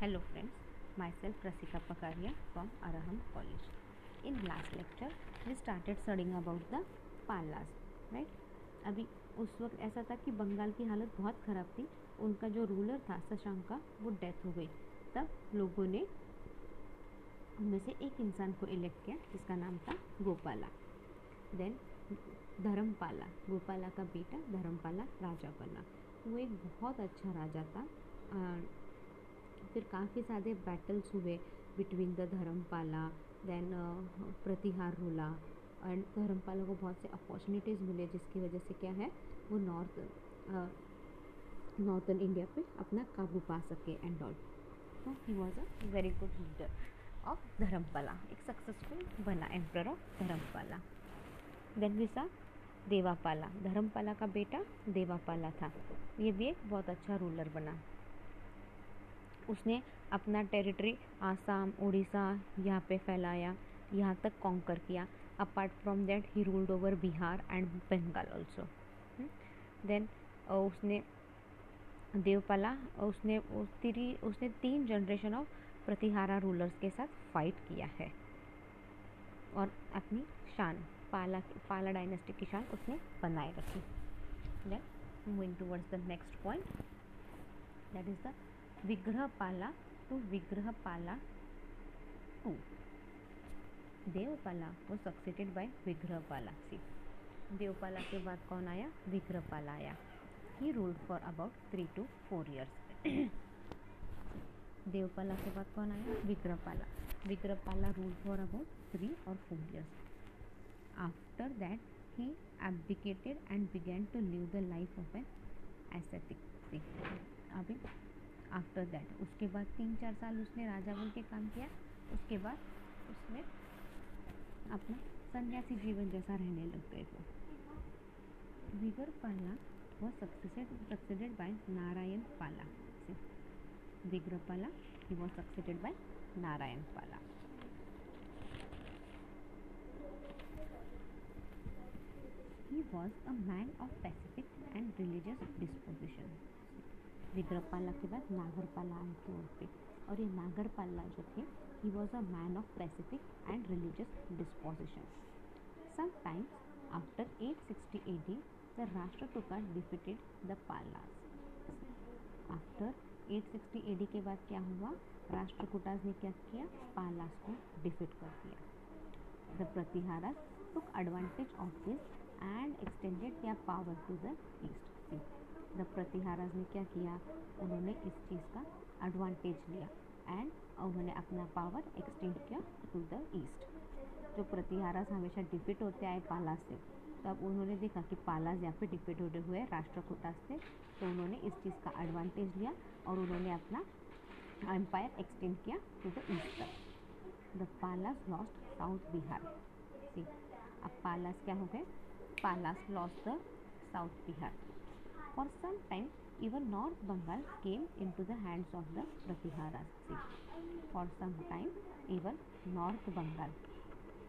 Hello friends, myself Rasika Pakaria from Araham College. In last lecture, we started studying about the Palas, right? अभी उस वक्त ऐसा था कि बंगाल की हालत बहुत ख़राब थी. उनका जो रूलर था शशांका, वो डेथ हो गई. तब लोगों ने उनमें से एक इंसान को इलेक्ट किया जिसका नाम था गोपाला. देन धर्मपाला, गोपाला का बेटा धर्मपाला राजा बना. वो एक बहुत अच्छा राजा था. फिर काफ़ी सारे बैटल्स हुए between the Dharmapala, then Pratihara ruler. And Dharmapala को बहुत से अपॉर्चुनिटीज़ मिले जिसकी वजह से क्या है वो नॉर्थन इंडिया पे अपना काबू पा सके एंड ऑल. तो he was a very good leader of Dharmapala. एक सक्सेसफुल बना emperor of Dharmapala. Then we saw Devapala. Dharmapala का बेटा देवापाला था. ये भी एक बहुत अच्छा रूलर बना. उसने अपना टेरिटरी आसाम, उड़ीसा यहाँ पे फैलाया, यहाँ तक कॉन्कर किया. Apart from that he ruled over Bihar and Bengal also. Then उसने देवपाला उसने 3 जनरेशन ऑफ प्रतिहारा रूलर्स के साथ फाइट किया है और अपनी शान पाला डायनेस्टी की शान उसने बनाए रखी. Then moving towards the next point, that is the Vigrahapala two Vigrahapala 2. Devapala वो सक्सेटेड बाय विग्रहपाला. सी, देवपाला के बाद कौन आया? विग्रहपाला आया. He ruled for about 3 to 4 years. Devapala के बाद कौन आया? Vigrahapala. Vigrahapala ruled for about 3 or 4 years. After that he abdicated and began to live the life of an ascetic. अभी आफ्टर दैट उसके बाद 3-4 साल उसने राजा बन के काम किया. उसके बाद उसने अपना सन्यासी जीवन जैसा रहने लग गए. वो विग्रहपाला was succeeded by नारायण पाला. विग्रहपाला he was succeeded by Narayan पाला. He was a man of pacific and religious disposition. विग्रहपाला के बाद नागरपाला आए थे उन पे. और ये नागरपाला जो थे he was a man of pacific and religious disposition. Sometimes after 860 AD, the Rashtrakutas defeated the Palas. After 860 AD के बाद क्या हुआ? राष्ट्रकूटास ने क्या किया? पालास को डिफीट कर दिया. The Pratiharas took advantage of this and extended their power to the east. The Pratiharas ने क्या किया? उन्होंने इस चीज़ का एडवांटेज लिया एंड उन्होंने अपना पावर एक्सटेंड किया टू द ईस्ट. जो प्रतिहारास हमेशा डिफीट होते आए पालास से, तब उन्होंने देखा कि पालास यहाँ पे डिफीट होते हुए राष्ट्रकूटास से, तो उन्होंने इस चीज़ का एडवांटेज लिया और उन्होंने अपना एम्पायर एक्सटेंड किया टू द ईस्ट तक. The Palas lost south Bihar. See, अब पालास क्या हो गए? Palas lost the south Bihar. For some time even North Bengal came into the hands of the Pratiharas. See, for some time even North Bengal.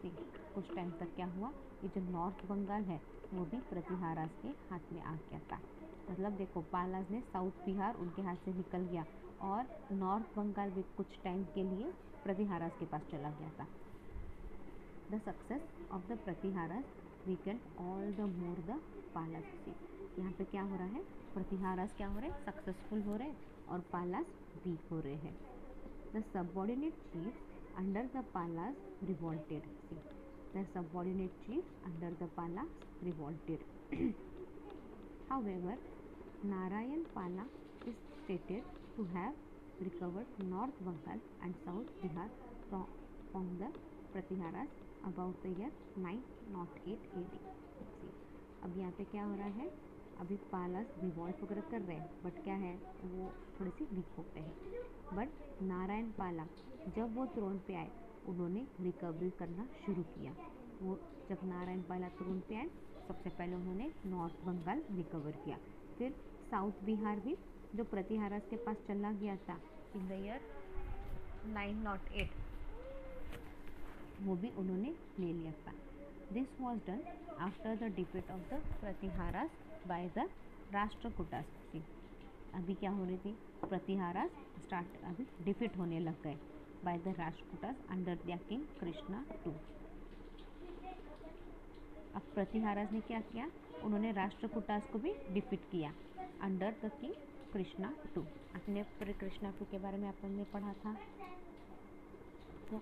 See, कुछ time तक क्या हुआ? ये जो नॉर्थ बंगाल है वो भी प्रतिहारास के हाथ में आ गया था. मतलब देखो, पालास ने साउथ बिहार उनके हाथ से निकल गया और नॉर्थ बंगाल भी कुछ टाइम के लिए प्रतिहारास के पास चला गया था. The success of the Pratiharas weakened all the more the पालास. यहाँ पे क्या हो रहा है? प्रतिहारास क्या हो रहे हैं? सक्सेसफुल हो रहे हैं और पालास वीक हो रहे हैं. The subordinate chiefs under the Palas revolted. The subordinate chiefs under the Palas revolted. However, Narayan Pala is stated to have recovered North Bengal and South Bihar from the Pratiharas about the year 908 AD. अब यहाँ पे क्या हो रहा है? अभी पालास revolt वगैरह कर रहे हैं, बट क्या है, वो थोड़े से वीक होते हैं. बट नारायण पाला जब वो थ्रोन पे आए उन्होंने रिकवरी करना शुरू किया. वो जब नारायण पाला थ्रोन पे आए, सबसे पहले उन्होंने नॉर्थ बंगाल रिकवर किया. फिर साउथ बिहार भी जो प्रतिहारास के पास चला गया था इन द ईयर 908, वो भी उन्होंने ले लिया था. This was done after the defeat of the Pratiharas by the Rashtrakutas. अभी क्या हो रही थी, प्रतिहारास स्टार्ट अभी डिफीट होने लग गए by the Rashtrakutas under the king Krishna two. अब प्रतिहारास ने क्या किया, उन्होंने राष्ट्रकूटास को भी डिफीट किया under the king Krishna two. अपने कृष्णा टू के बारे में अपन ने पढ़ा था, तो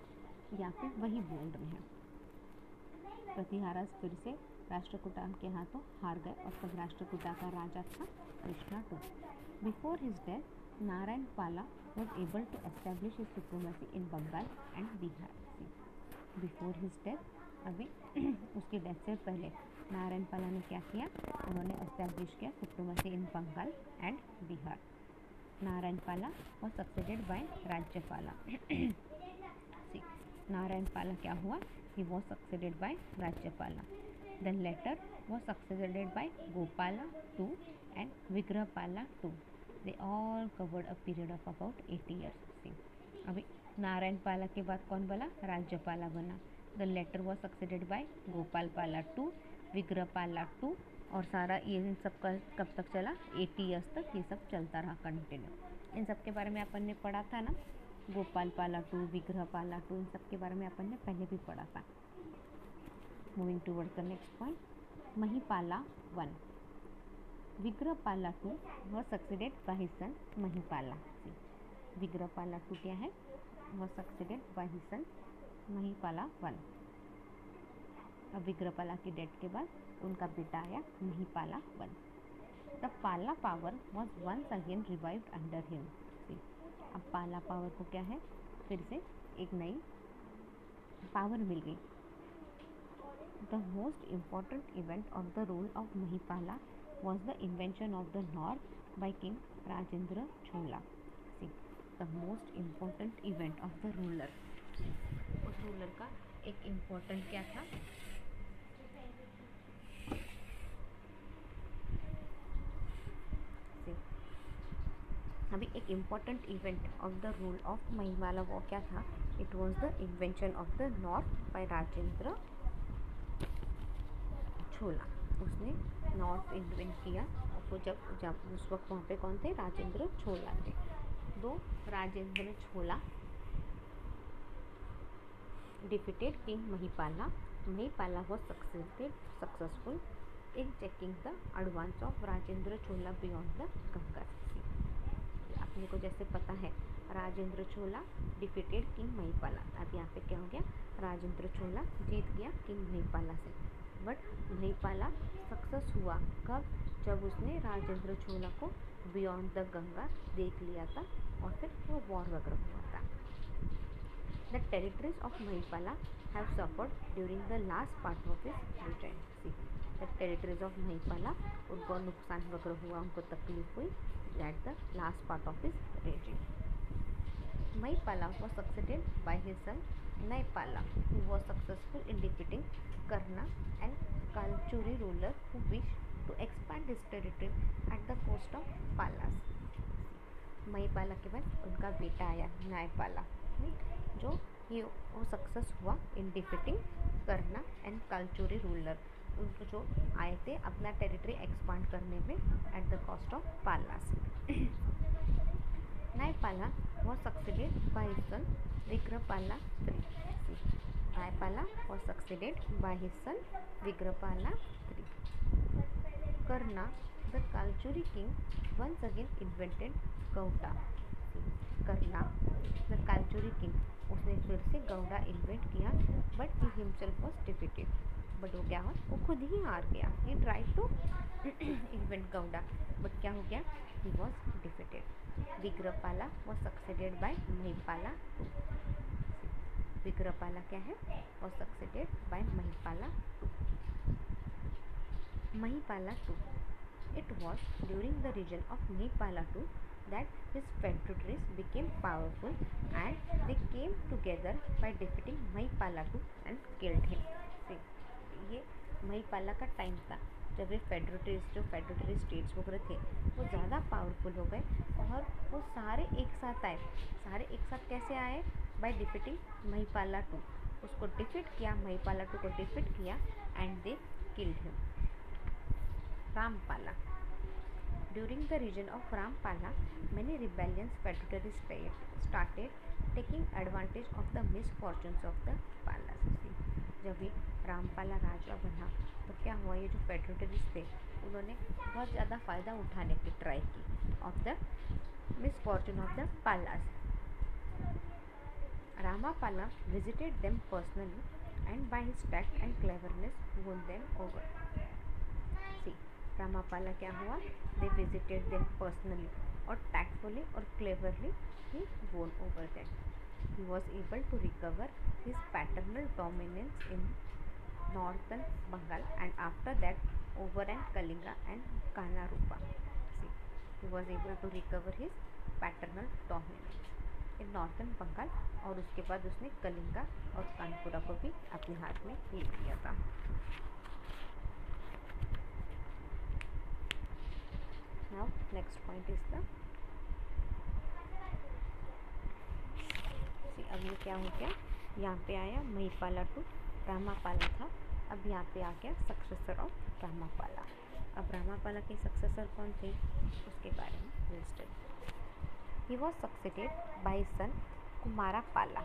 यहाँ पे वही बोल रहे हैं। प्रतिहारास फिर से राष्ट्रकूटा के हाथों हार गए और तब राष्ट्रकूटा का राजा था Krishna two. Before his death Narayan Pala was able to establish his supremacy in Bengal and Bihar. Before his death, अभी उसकी डेथ से पहले नारायण पाला ने क्या किया, उन्होंने एस्टेब्लिश किया supremacy in Bengal and Bihar. Narayan Pala was succeeded by राज्यपाला। Narayan पाला क्या हुआ, he was succeeded by राज्यपाला। The latter was succeeded by Gopala II and Vigrahapala II. They all covered a period of about 80 years. अभी नारायण पाला के बाद कौन बना, राज्यपाला बना। The latter was succeeded by Gopal Pala two, विग्रहपाला to, और सारा ये इन सब का कब तक चला, 80 ईयर्स तक ये सब चलता रहा कंटिन्यू। इन सब के बारे में अपन ने पढ़ा था ना, गोपाल पाला टू, विग्रहपाला टू, इन सब के बारे में अपन ने पहले भी पढ़ा था। Moving toward the next point, Mahipala 1। Vigrahapala 2 was succeeded by his son Mahipala. Vigrahapala 2 क्या है, was succeeded by his son Mahipala 1। अब विग्रहपाला की डेथ के बाद उनका बेटा आया Mahipala 1। The Pala power was once again revived under him. अब पाला पावर को क्या है, फिर से एक नई पावर मिल गई। The most important event of the rule of Mahipala was the invention of the North by King Rajendra Chola. See, the most important event of the ruler. उस रूलर का एक इम्पोर्टेंट क्या था, अभी एक important event of the rule of Mahipala वो क्या था, it was the invention of the north bye Rajendra छोला। उसने नॉर्थ इन्वेंट किया, वो जब उस वक्त वहाँ पे कौन थे, राजेंद्र छोला थे। दो राजेंद्र छोला defeated king Mahipala, Mahipala was successful in checking the advance of Rajendra chhola beyond the Ganga सी। अपने को जैसे पता है राजेंद्र छोला डिफीटेड किंग महिपाला, अब यहाँ पे क्या हो गया, राजेंद्र छोला जीत गया किंग महिपाला से। बट महिपाला सक्सेस हुआ कब, जब उसने राजेंद्र छोला को बियॉन्ड द गंगा देख लिया था और फिर वो वॉर वगैरह हुआ था। The territories of Mahipala have suffered during the last part of his regency. The territories of Mahipala, उनको नुकसान वगैरह हुआ, उनको तकलीफ हुई at the last part of his regime. Mahipala was succeeded by his son Nayapala, who was successful in defeating Karna and Kalchuri ruler who wished to expand his territory at the coast of Palas. Mahipala के बाद उनका बेटा आया न्यायपाला, जो ये वो success हुआ in defeating Karna and Kalchuri ruler, उनको जो आए थे अपना टेरिटरी एक्सपांड करने में at the cost of Palas. Nyayapala was succeeded by his son Vigrahapala 3। Nyayapala was succeeded by his son Vigrahapala 3। Karna, the Kalchuri king, once again invented Gauda. Karna the Kalchuri king, उसने फिर से गौड़ा इन्वेंट किया, but he himself was defeated. But वो क्या हुआ, वो खुद ही हार गया। He try to invent Gauda, but क्या हो गया, he was defeated. Vigrahapala was succeeded by Mahipala 2। Vigrahapala क्या है, was succeeded by Mahipala 2। Mahipala 2, it was during the region of Mahipala II that his feudatories became powerful and they came together by defeating Mahipala II and killed him. See, ये महिपाला का time था जब ये फेडरेटरी states वगैरह थे वो ज़्यादा पावरफुल हो गए और वो सारे एक साथ आए। सारे एक साथ कैसे आए, बाय डिफीटिंग महिपाला 2। उसको डिफीट किया, महिपाला 2 को डिफीट किया and they killed him. Rampala, During the reign of Rampala, many rebellions feudatory started taking advantage of the misfortunes of the Palas. जब भी रामपाला राजा बना तो क्या हुआ, ये जो फेडरेटरिस्ट थे उन्होंने बहुत ज़्यादा फ़ायदा उठाने की ट्राई की of the misfortune of the Palas. Ramapala visited them personally and by his tact and cleverness won them over. See, Ramapala क्या हुआ, they visited them personally और tactfully और cleverly he won over them. He was able to recover his paternal dominance in northern Bengal and after that over and Kalinga and Kanarupa. See, he was able to recover his paternal dominance in northern Bengal और उसके बाद उसने कलिंगा और कानपुरा को भी अपने हाथ में ले लिया था. Now next point is the अब ये क्या हो गया, यहाँ पे आया महिपाला टू रामापाला था, अब यहाँ पे आ गया सक्सेसर ऑफ रामापाला. अब रामापाला के सक्सेसर कौन थे उसके बारे में will study. He was succeeded by his son कुमारापाला.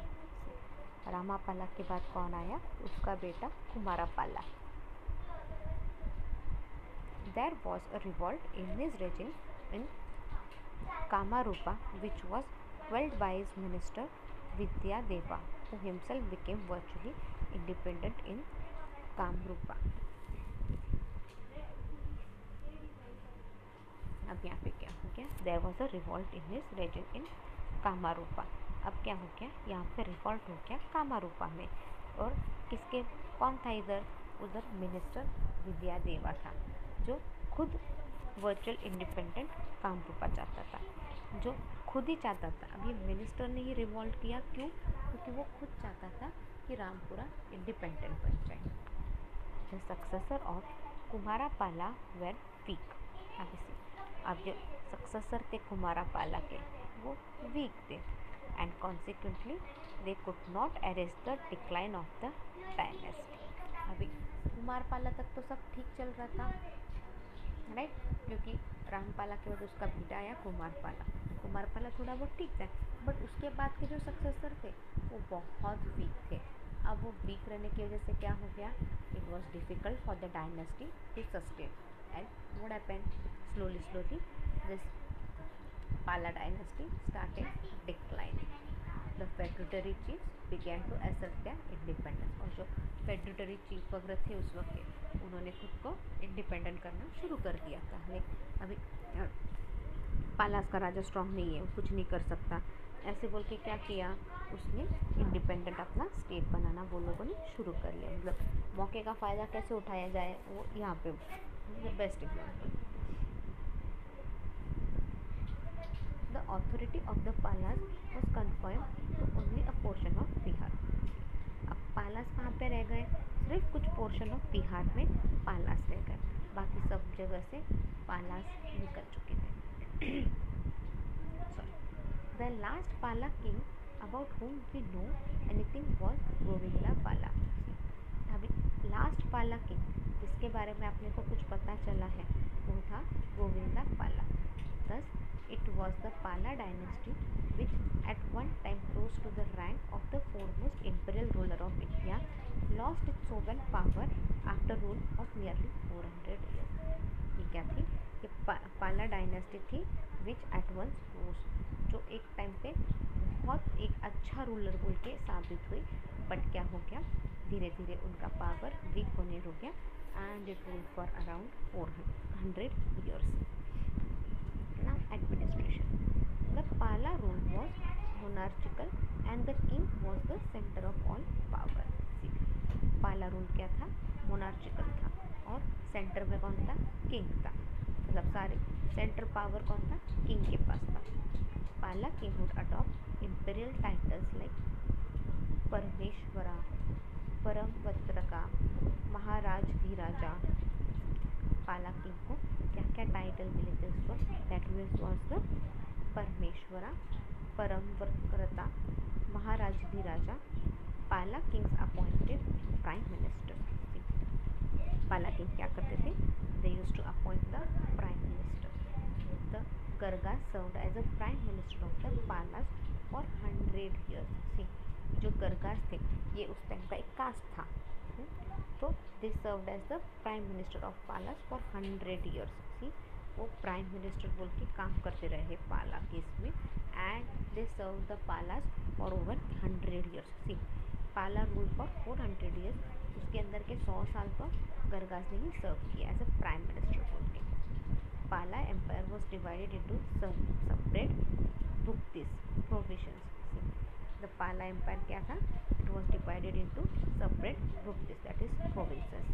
रामापाला के बाद कौन आया, उसका बेटा कुमारापाला. There was a revolt in his regime in Kamarupa which was quelled by his minister Vidyadeva, who himself became virtually independent in Kamrupa. अब यहाँ पे क्या हो गया, there was a revolt in his region in Kamarupa. अब क्या हो गया, यहाँ पे रिवॉल्ट हो गया कामारूपा में. और किसके कौन था इधर, उधर मिनिस्टर विद्यादेवा था जो खुद वर्चुअल इंडिपेंडेंट कामरूपा चाहता था, जो खुद ही चाहता था. अब ये मिनिस्टर ने ही रिवॉल्ट किया, क्यों, क्योंकि वो खुद चाहता था कि रामपुरा इंडिपेंडेंट बन जाए. The successor of Kumarapala were weak. अब जो सक्सेसर थे कुमारापाला के वो वीक थे and consequently they could not arrest the decline of the dynasty. अभी कुमारपाला तक तो सब ठीक चल रहा था, राइट, क्योंकि रामपाला के बाद उसका बेटा आया कुमारपाला. कुमारपाला थोड़ा बहुत ठीक था, बट उसके बाद के जो सक्सेसर थे वो बहुत वीक थे. अब वो वीक रहने की वजह से क्या हो गया, it was difficult for the dynasty to sustain. And what happened, slowly this Pala dynasty started declining. The feudatory chiefs began to assert their independence. और जो feudatory chief वगैरह थे उस वक्त के, उन्होंने खुद को इंडिपेंडेंट करना शुरू कर दिया था. लेकिन अभी पालास का राजा स्ट्रॉन्ग नहीं है, वो कुछ नहीं कर सकता, ऐसे बोल के क्या किया, उसने इंडिपेंडेंट अपना स्टेट बनाना वो लोगों ने शुरू कर लिया. मतलब मौके का फ़ायदा कैसे उठाया जाए वो यहाँ पे best example. The authority of the Palas was confined to only a portion of Bihar. अब पालास कहाँ पे रह गए, सिर्फ कुछ पोर्शन ऑफ बिहार में पालास रह गए, बाकी सब जगह से पालास निकल चुके थे. The last Pala king about whom we know anything was Govinda Pala. अभी लास्ट पाला किंग जिसके बारे में आपने को कुछ पता चला है वो था गोविंदा पाला. Thus, it was the Pala dynasty which at one time rose to the rank of the foremost imperial ruler of India, lost its sovereign power after rule of nearly 400 years. ये क्या थी, ये पाला डायनेस्टी थी which at once rose, जो एक time पे बहुत एक अच्छा रूलर बोल के साबित हुई, बट क्या हो गया, धीरे धीरे उनका पावर वीक होने हो गया and it rule for around 400 years. Now administration. The Pala rule was monarchical and the king was the center of all power. पाला रूल क्या था, मोनार्चिकल था और सेंटर में कौन था, किंग था. मतलब सारे सेंटर पावर कौन था, किंग के पास था. पाला king would adopt imperial titles like परमेश्वरा, परमवत्रका, महाराज धीराजा. पाला किंग को क्या क्या टाइटल मिले थे उस वक्त, दैट वॉज द परमेश्वरा, परमवक्रता, Maharaj Dhiraja. Pala kings appointed prime minister. Pala king क्या करते थे, they used to appoint the prime minister. the Gargas served as a prime minister of the Palas for 100 years. See, जो गरगास थे ये उस टाइम का एक कास्ट था, तो they served as the prime minister of Palas for 100 years. See, वो prime minister बोल के काम करते रहे पाला केस में, and they serve the Palas for over 100 years. See, Pala rule for 400 years. उसके अंदर के 100 साल तो गरगास ने ही सर्व किया एज अ प्राइम मिनिस्टर बोल के. Pala empire was divided into separate bhuktis provisions. The Pala empire क्या था? It was divided into separate bhuktis, that is provinces.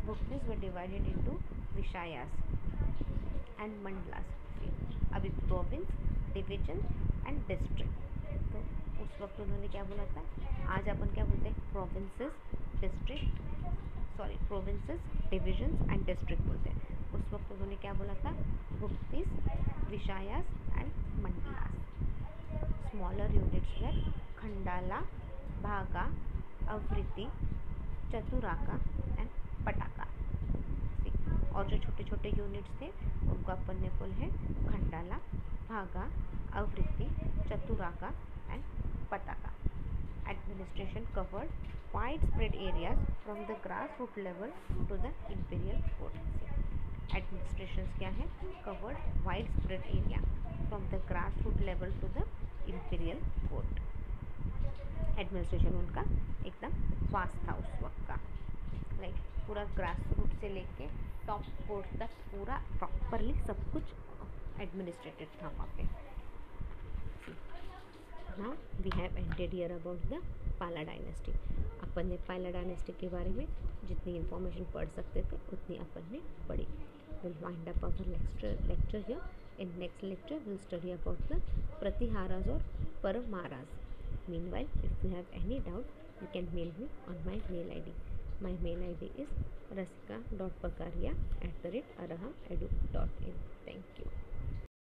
Bhuktis were divided into vishayas and mandalas. अभी प्रोविंस, डिवीजन एंड डिस्ट्रिक्ट. तो उस वक्त उन्होंने क्या बोला था? आज अपन क्या बोलते हैं? Provinces, district, sorry provinces, divisions and district बोलते हैं. उस वक्त उन्होंने क्या बोला था? Bhuktis, vishayas and mandalas. Smaller units were khandala, bhaga, avritti, चतुराका and पटाका. और जो छोटे छोटे यूनिट्स थे उनको अपन ने बोले हैं Khandala, bhaga, avritti, चतुराका and पटाका. Administration covered widespread areas from the grassroots level to the imperial court. Administrations क्या है? Covered widespread area from the grassroots level to the imperial court. Administration उनका एकदम फास्ट था उस वक्त का, लाइक पूरा ग्रास रूट से लेके टॉप कोर्ट तक पूरा प्रॉपरली सब कुछ एडमिनिस्ट्रेटेड था वहाँ पे. Now we have ended here about the Pala dynasty. अपन ने पाला डायनेस्टी के बारे में जितनी इन्फॉर्मेशन पढ़ सकते थे उतनी अपन ने पढ़ी. Will wind up our lecture here. In next lecture we'll study about the Pratiharas or Paramaras. Meanwhile, if you have any doubt, you can mail me on my mail ID. My mail ID is rasika.pakaria@arahamedu.in. Thank you.